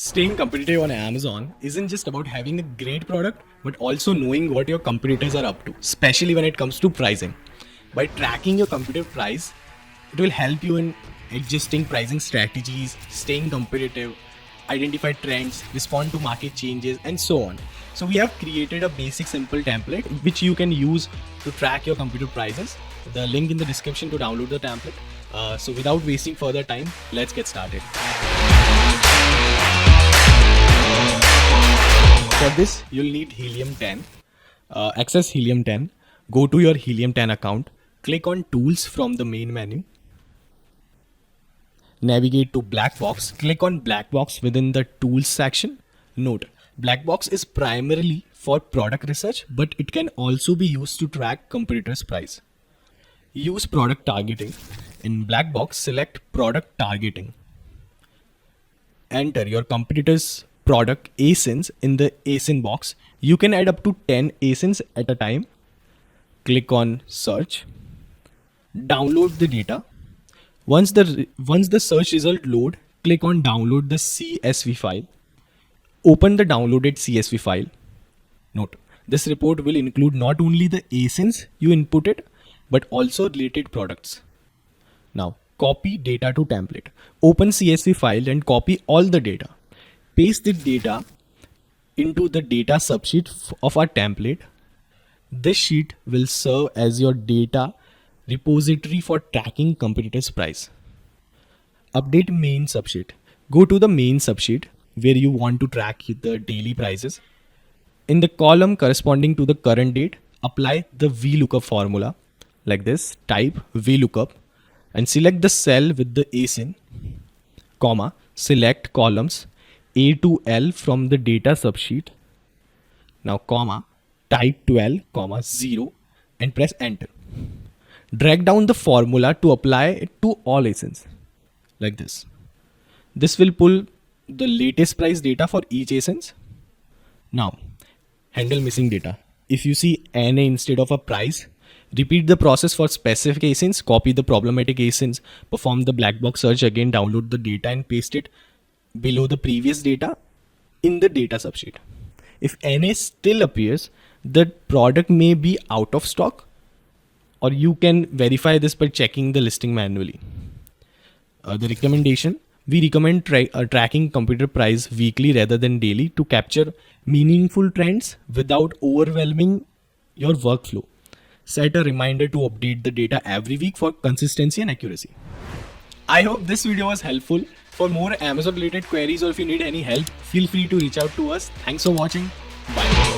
Staying competitive on Amazon isn't just about having a great product, but also knowing what your competitors are up to, especially when it comes to pricing. By tracking your competitive price, it will help you in adjusting pricing strategies, staying competitive, identify trends, respond to market changes, and so on. So we have created a basic simple template which you can use to track your competitive prices. The link in the description to download the template. So without wasting further time, let's get started. For this, you'll need Helium 10. Access Helium 10. Go to your Helium 10 account. Click on Tools from the main menu. Navigate to Black Box. Click on Black Box within the Tools section. Note, Black Box is primarily for product research, but it can also be used to track competitors' price. Use product targeting. In Black Box, select product targeting. Enter your competitor's product ASINs in the ASIN box. You can add up to 10 ASINs at a time. Click on search. Download the data. Once the search result load, click on download the CSV file. Open the downloaded CSV file. Note, this report will include not only the ASINs you inputted, but also related products. Now, copy data to template. Open CSV file and copy all the data. Paste the data into the data subsheet of our template. This sheet will serve as your data repository for tracking competitors' price. Update main subsheet. Go to the main subsheet where you want to track the daily prices. In the column corresponding to the current date, apply the VLOOKUP formula like this. Type VLOOKUP and select the cell with the ASIN, comma, select columns A to L from the data subsheet. Now, comma, type 12, comma, 0 and press enter. Drag down the formula to apply it to all ASINs like this. This will pull the latest price data for each ASINs. Now, handle missing data. If you see NA instead of a price, repeat the process for specific ASINs, copy the problematic ASINs, perform the black box search again, download the data and paste it below the previous data in the data subsheet. If NA still appears, the product may be out of stock, or you can verify this by checking the listing manually. The recommendation, we recommend tracking competitor price weekly rather than daily to capture meaningful trends without overwhelming your workflow. Set a reminder to update the data every week for consistency and accuracy. I hope this video was helpful. For more Amazon related queries or if you need any help, feel free to reach out to us. Thanks for watching. Bye.